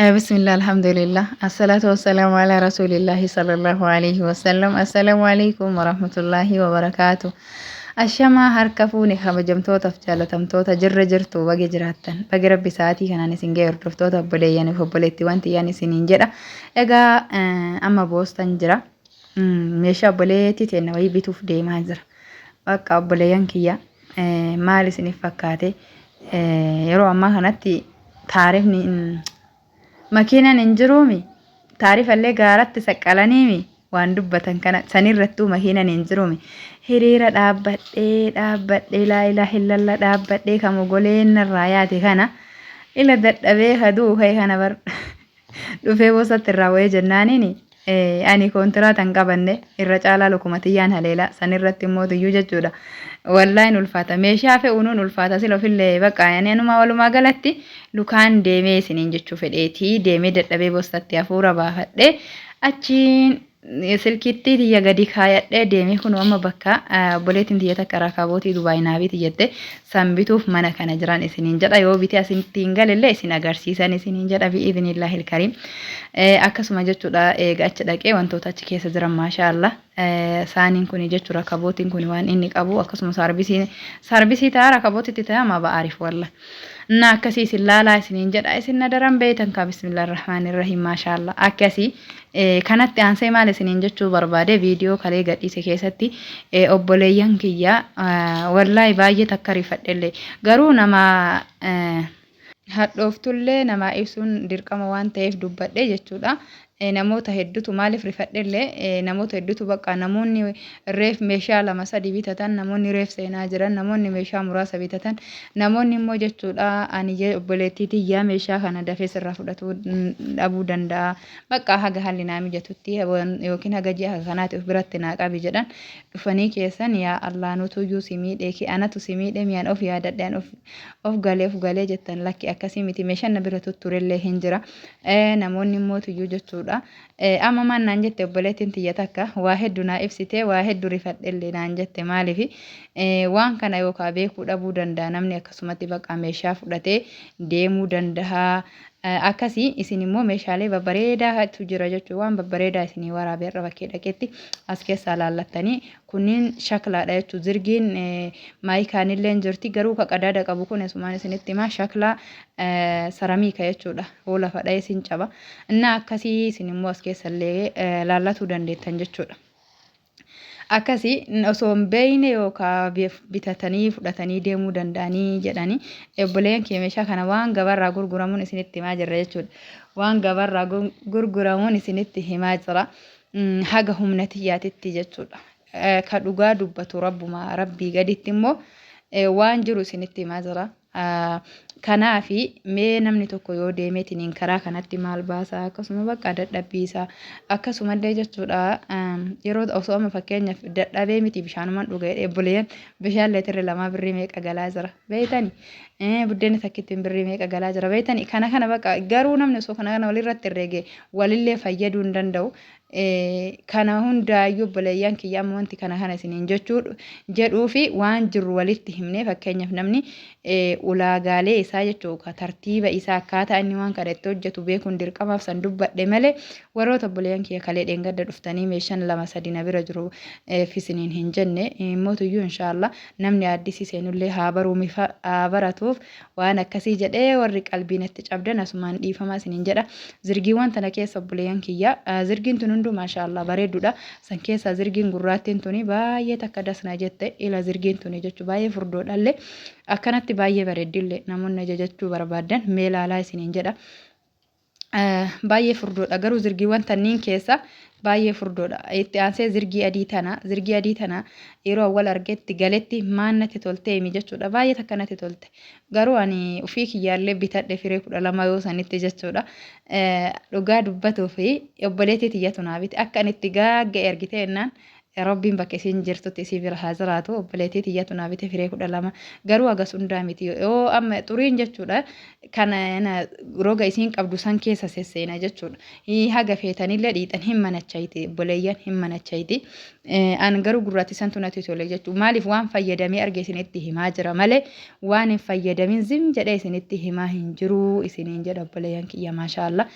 بسم الله الحمد لله الصلاة والسلام على رسول الله صلى الله عليه وسلم السلام عليكم ورحمة الله وبركاته الشما هركفوني خبجمتوتا في جالتمتوتا جرتو بقي جراتن بقي ربي ساعتي كان أنا سنجي رفتوتا بلي يعني فبلتي وانتي يعني سنين جرا إجا أما بوستن جرا ميشا بليتي تنوي بيتوف دي مازر بقى بليان كيا مالي سني فكاتي يرو أما كانتي تعرفني makiinaan hin jiruumi taarifallee gaaratti saqqalaniimi waan dubbatan kana sanirrattuu makiinaan hin jiruumi hiriira dhaabbadhee laa ilaaha illallah dhaabbadhee kan ogoleen irraa yaate kana ila dadhabee haduu ka'e kana bar dhufee bosatti irraa wayii jennaaniini ani kontiraatan qabanne irra caalaa lokumatiyyaan haleela sanirratti immoo tuyyuu jechuudha. Wallaahin ulfaata meeshaa fe'uun ulfaata sila ofillee bakka yani anuma walumaa galatti lukaan deemee isiniin jechuu fedheetii deemee dadhabee bostatti hafuura baafadhee achiin silkitti tiyya gadi kaayadhee deemee kun amma bakka obboleettiin tiyya takka raakabootii Dubaay naabiti jette sanbituuf mana kana jiran isiniin jedha yoo bitee asittiin galillee isin agarsiisan isiniin jedha bi'idhinillahi ilkariim akkasuma jechuudha eega achi dhaqee wantoota achi keessa jiran maashaallah saaniin kun jechuudha raakabootiin kun waan inni qabu akkasuma saarbisii ta'a raakabootitti ta'a ma ba'aariif walla na akkasii isin laalaa isiniin jedha isin na daran beeytan ka bismillahirrahmanirrahiim maashaallah akkasii kanatti aansee maal isiniin jechuu barbaade viidiyoo kalee gadhiise keessatti obboleeyyan kiyya wallaahi baay'ee takka rifadhellee garuu nama hadhooftullee nama ibsuun dirqama waan ta'eef dubbadhe jechuudha. Namoota hedduutu maaliif rifadhellee namoota hedduutu bakka namoonni reef meeshaa lama sadii bitatan namoonni reef seenaa jiran namoonni meeshaa muraasa bitatan namoonni immoo jechuudha ani obboleettii tiyyaa meeshaa kana dafee sirraa fudhatuu dhabuu danda'a bakka haga haalli naa mijatutti yookiin haga ji'a kanaati of biratti naa qabi jedhan dhufanii keessan yaa Allah nutuyyuu si miidhee ki anatu si miidhee miyaan of yaadadhaan of galee jettan lakki akkasii miti meeshaan na bira tutturellee hin jira namoonni immoo tuyyuu jechuudha. Amma maan naan jette obboleettiin tiyya takka waa hedduu naa ibsite waa hedduu rifadhellee naan jette maaliif waan kana yookaan beekuu dhabuu danda'a namni akkasumatti bakka meeshaa fudhatee deemuu danda'a. Akkasii isin immoo meeshaalee babbareedaatu jira jechuudha waan babbareedaa isinii waraabee irra bakkee dhaqetti as keessaa laallattanii kunniin shaklaadha jechuudha zirgiin maayikaanillee jirti garuu ka qadaada qabu kun asumaan isinitti himaa shaklaa saramiika jechuudha hoola fadhaa isin caba innaa akkasii isin immoo as keessallee laallatuu dandeettan jechuudha. Akkasii osoo hin beeyne yookaan bitatanii fudhatanii deemuu danda'anii jedhanii obboleeyyan kee meeshaa kana waan gabarraa gurguramuun isinitti himaa jirra jechuudha. Waan gabarraa gurguramuun isinitti himaa jira haga humna xiyyaatitti jechuudha. Ka dhugaa dubbatu rabbii gaditti immoo waan jiru isinitti himaa jira. Kanaafi mee namni tokko yoo deemeetiin karaa kanatti maal baasa akkasuma bakka dadhabbiisa akkasumallee jechuudha yeroo osoo amma fakkeenyaaf dadhabee miti bishaanumaan dhugaa obboleeyyan bishaan leetirri lamaa birrii meeqa galaa jira beeytani buddeena takkittiin birrii meeqa galaa jira beeytani kana bakka garuu namni osoo kana walirratti herreege walillee fayyaduu hin danda'u. Kana hundaayyuu obboleeyyan kiyya amma wanti kana isiniin jedhuu fi waan jiru walitti himnee fakkeenyaaf namni ulaagaalee isaa jechuudha tartiiba isaa akkaataa inni waan kana itti hojjetu beekuun dirqamaaf san dubbadhe malee warroota obboleeyyan kiyya kalee dheengadda dhuftanii meeshaan lama sadii na bira jiru isiniin hin jenne mootuyyuu inshaallah namni addisii seenullee haa baratuuf waan akkasii jedhee warri qalbiin itti cabdan asumaan dhiifamaa isiniin jedha zirgiiwwan tana keessa obboleeyyan kiyya zirgiin tun hundu maashaallah bareedudha san keessa zirgiin gurraattiin tuni baay'ee takka dasna jette ila zirgiin tuni jechuu baay'ee furdoodhallee akkanatti baay'ee bareeddillee namoonni ajajachuu barbaadan mee laalaa isiniin jedha baay'ee furdoodha garuu zirgiiwwan tanniin keessa baay'ee furdoodha itti aansee zirgii adii tana yeroo awwal argetti galetti maannatti tolte himi jechuudha baay'ee takka natti tolte garuu ani ufii kiyyaallee bitadhe firee 12 yoo sanitti jechuudha dhugaa dubbatuu fi obboleettii tiyyatu naabiti akka ani itti gaagge ergite ennaan Rabbiin bakka isin jirtutti isii bira haa jiraatu obboleettii tiyyatu naa bite firee 12 garuu agas hundaa miti yoo amma xuriin jechuudha kana roga isiin qabdu san keessa sesseena jechuudha haga feetanillee dhiixan hin manachayti obboleeyyan hin manachayti an garuu gurraatti san tunatti tole jechuudha maaliif waan fayyadamee arge isinitti himaa jira malee waan hin fayyadamin zim jedhee isinitti himaa hin jiru isiniin jedha obboleeyyan kiyya maashaallah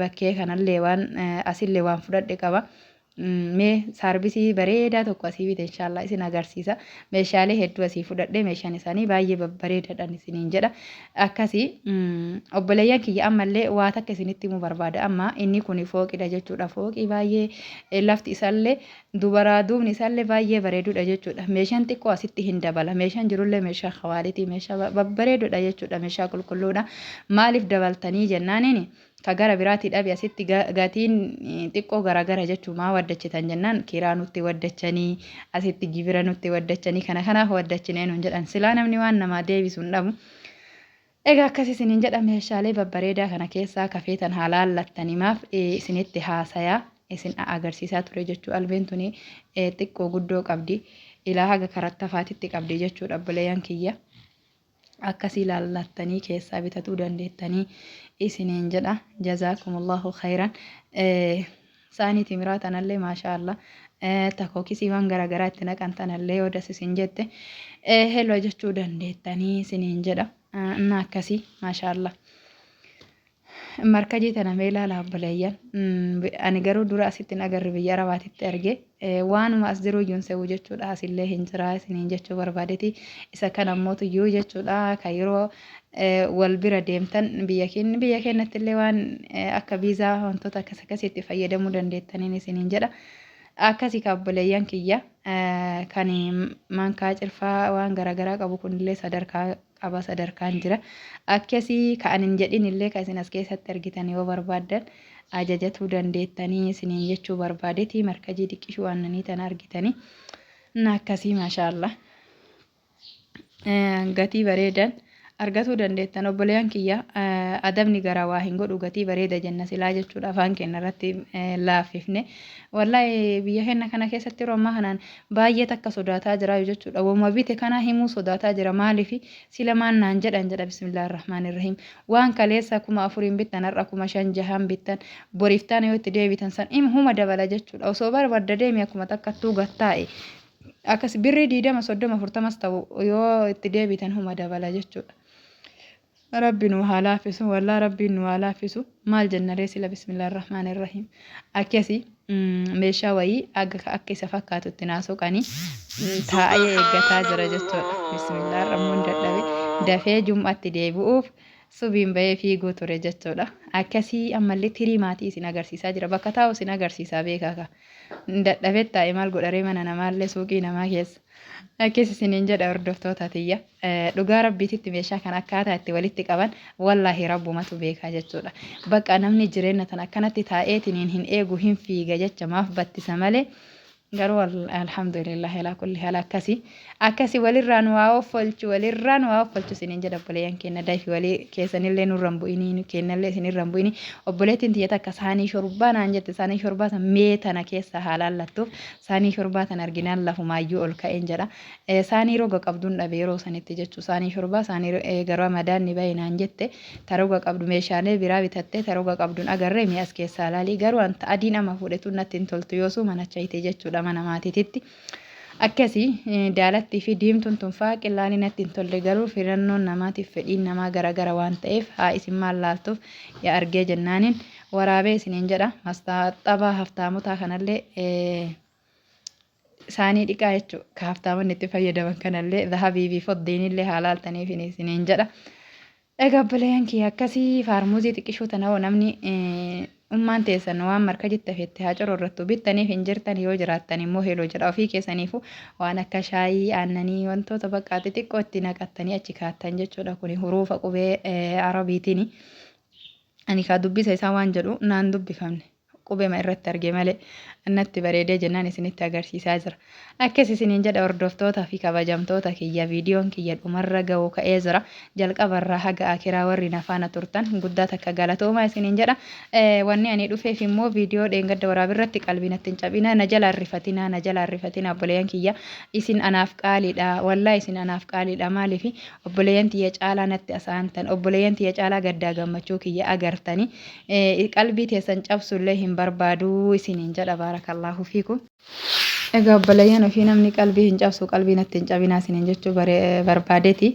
bakkee kanallee waan asillee waan fudhadhe qaba. Mee saarbisii bareedaa tokko asii bite inshaallah isin agarsiisa meeshaalee hedduu asii fudhadhe meeshaan isaanii baay'ee babbareedaadhaan isiniin jedha akkasii obboleeyyan kiyya ammallee waa takka isinitti himuu barbaada amma inni kun fooqidha jechuudha fooqii baay'ee lafti isaallee dubaraa duubni isaallee baay'ee bareedudha jechuudha meeshaan xiqqoo asitti hin dabala meeshaan jirullee meeshaa hawaalitii meeshaa babbareedudha jechuudha meeshaa qulqulluudha maaliif dabaltanii jennaaniini ka gara biraatti dhabe asitti gatiin xiqqoo garagara jechuu maa waddachitan jennaan kiraa nutti waddachanii asitti gibira nutti waddachanii kana kanaaf waddachineen hin jedhan silaa namni waan namaa deebisu hin dhabu. Egaa akkasii isiniin jedha meeshaalee babbareedaa kana keessaa kafeetan haalaallattanimaaf isinitti haasayaa isin agarsiisaa ture jechuu albeen tuni xiqqoo guddoo qabdi ilaa haga karattafaatitti qabdi jechuudha obboleeyyan kiyya. Akkasii laallattanii keessaa bitatuu dandeettanii isiniin jedha jazaakumullahu khayran saanii timiraa tanallee maashaallah takookisii waan garaagaraa itti naqan tanallee yoo das isin jette hello jechuu dandeettanii isiniin jedha akkasii maashaallah. Markajii tana mee ilaala obboleeyyan ani garuu dura asitti agarri biyya arabaatitti arge waanuma as jiru iyyuu se'uu jechuudha asillee hin jira isiniin jechuu barbaadeti isa kan ammoo iyyuu jechuudha kan yeroo wal bira deemtan biyya keenyatti illee waan akka viizaa wantoota akkas akkasitti fayyadamuu dandeettaniin isiniin jedha akkasii ka obboleeyyan kiyya kan mankaa cirfaa waan garaagaraa qabu kunillee sadarkaa qaba sadarkaan jira akkasii ka'anin jedhin illee kan isin as keessatti argitan yoo barbaaddan ajajatuu dandeettanii isiniin jechuu barbaadeti markajii xiqqishuu aannanii tan argitanii akkasii maashaallah gatii bareedan argatuu dandeettan obboleeyyan kiyya adabni gara waa hin godhu gatii bareeda jenna silaa jechuudha afaan keenya irratti laaffifne wallahi biyya keenya kana keessatti yeroo ammaa kanaan baay'ee takka sodaataa jira jechuudha wama bite kana himuu sodaataa jira maaliif sila maan naan jedha bismillahir rahmaanir rahiim waan kaleessa 4,000 bittan har'a 5,000 6,000 bittan boriiftaan yoo itti deebitan san huma dabala jechuudha osoo barbaadda deemi akkuma takkattuu gattaa'e akkas birrii 20 30 40 ta'u yoo itti deebitan huma dabala jechuudha. Rabbi nu haa laaffisu wallaa rabbiin nu haa laaffisu maal jennaree sila bismillahir rahmaanir rahiim akkasii meeshaa wayii akka isa fakkaatutti naasuqanii taa'ee eeggataa jira jechuudha bismillahir rahmaan dadhabe dafee jum'atti deebi'uuf subiin bahee fiiguu ture jechuudha akkasii ammallee tirii maatii isin agarsiisaa jira bakka taa'u isin agarsiisaa beekaa dadhabee taa'e maal godharee mana namaallee suuqii namaa keessa akkasii isiniin jedha hordoftoota tiyya dhugaa rabbiititti meeshaa kan akkaataa itti walitti qaban wallaahi rabbumatu beekaa jechuudha bakka namni jireenya tan akkanatti taa'eetiniin hin eegu hin fiiga jecha maaf battisa malee garuu alhamdulillah ala kulli haal akkasii walirraan waa offolchu isiniin jedha obboleeyyan keenya daafi walii keessanillee nurraan bu'inii kennallee isinirraan bu'inii obboleettiin tiyya takka saanii shorbaa naan jette saanii shorbaa san mee tana keessa haalaallattuuf saanii shorbaa tan arginaan lafumaayyuu ol ka'een jedha saanii roga qabduun dhabe yeroo sanitti jechuu saanii shorbaa saanii garuu madaanni bahe naan jette taroga qabdu meeshaalee biraa bitatte taroga qabduun agarree mi'as keessaa laalii garuu anta adiin ama fuudhetu natti hin toltu yoosuu mana chaayite jechuudha mana maatiititti akkasii daalattii fi diimtuun tunfaa qillaanii natti hin tolle garuu filannoon namaatiif fedhiin namaa garagara waan ta'eef haa isin maal laaltuuf yaa argee jennaaniin waraabee isiniin jedha mastaaxabaa haftaamotaa kanallee saanii dhiqaa jechuudha ka haftaamonni itti fayyadaman kanallee dhahabii fi foddiinillee haa laaltaniif isiniin jedha. Egaa obboleeyyan kiyya akkasii faarmuuzii xiqqishuu tanaa namni ummaan teessan waan marka jette feette haa cororrattu bittaniif hin jirtan yoo jiraattan immoo heloo jedha ofii keessaniifu waan akka shaayii aannanii wantoota bakka xixiqqoo itti naqattanii achi kaattan jechuudha kuni huruufa qubee arabiitiin ani kaa dubbisa isaa waan jedhu naan dubbifamne qubee ma irratti arge malee annatti bareedee jennaan isinitti agarsiisaa jira. Akkas isiniin jedha hordoftoota fi kabajamtoota kiyya viidiyoon kiyya dhumarra ga'u ka'ee jira. Jalqabarraa haga akiraa warri nafaana turtan guddaa takka galatoomaa isiniin jedha. Wanni ani dhufeef immoo viidiyoo dheengadda waraabirratti qalbiin ittiin cabina na jala rifatina obboleeyyan kiyya isin anaaf qaaliidha wallaa isin anaaf qaaliidha maaliif obboleeyyan tiyya caalaa natti asaantan obboleeyyan tiyya caalaa gaddaa gammachuu kiyya agartani qalbii teessan cabsullee hin barbaadu isiniin jedha baarakallaahu fiikum. Egaa obboleeyyan ofii namni qalbii hin cabsu qalbii natti hin cabinaa isiniin jechuu barbaadeeti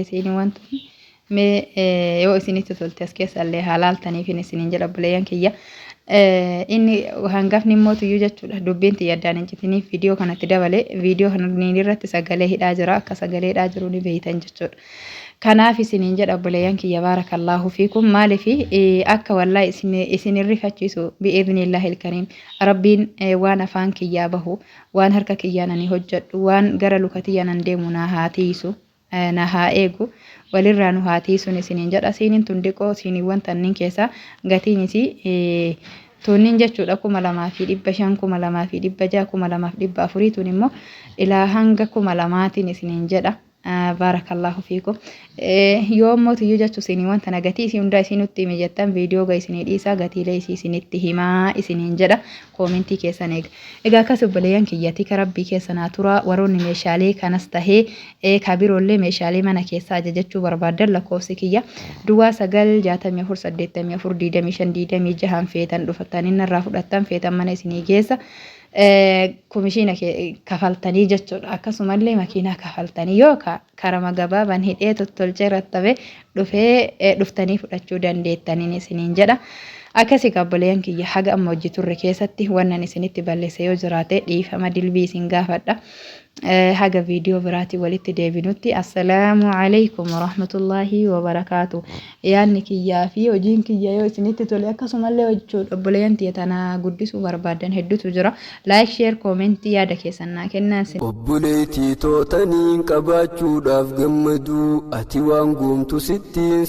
isin wanti mee yoo isinitti tolte as keessallee halaaltaniif isiniin jedha obboleeyyan kiyya. Inni hangafni immoo tuyyuu jechuudha dubbiin xiyyaddaan hin citiniif viidiyoo kanatti dabalee viidiyoo kana irratti sagalee hidhaa jira akka sagalee hidhaa jiru ni beeytan jechuudha. Kanaaf isiniin jedha obboleeyyan kiyya baarakallaahu fiikum maaliif akka wallaa isin irrifachiisu bi'idhnillaahi ilkariim rabbiin waan afaan kiyyaa bahu waan harka kiyyaan ani hojjedhu waan gara luka tiyyan an deemu na haa tiisu na haa eegu walirraa nu haa tiisuun isiniin jedha siiniin tun diqoo siiniiwwan tanniin keessaa gatiin isii tunniin jechuudha 2,500 2,600 2,400 tun immoo ilaa hanga 2,000 isiniin jedha. Barakallahu fiikum. Yoo mootiyyuu jechuun isin wanta nagatii isin hundaa isin nutti hime jettan viidiyoo ga isin dhiisaa gatiilee isinitti himaa isiniin jedha koomentii keessan eega. Egaa akkas obboleeyyan kiyyatti karabbii keessanaa tura waroonni meeshaalee kanas tahee kabiroollee meeshaalee mana keessaa ajajachuu barbaadan lakkoofsi kiyya duwwaa 964242526 feetan dhufatanii narraa fudhattan feetan mana isinii geessa. Komishiina kafaltanii jechuudha akkasumallee makiinaa kafaltanii yoo karama gabaabaan hidhee tottolchee rattabe dhuftanii fudhachuu dandeettaniin isiniin jedha. Akkasii obboleeyyan kiyya haga amma hojii turre keessatti wannan isinitti balleesse yoo jiraate dhiifama dilbii isin gaafadha. Haga viidiyoo biraatti walitti deebinutti assalaamu alaykum warahmatullaahi wabarakaatu. Yaanni kiyyaa fi hojiin kiyya yoo isinitti tole akkasumallee jechuudha obboleeyyan tiyya tana guddisuu barbaadan hedduutu jira. Laayik sheer koomentii yaada keessan naa kennaa. Obboleettii tootaniin qabaachuudhaaf gammadu ati waan guumtu sittiin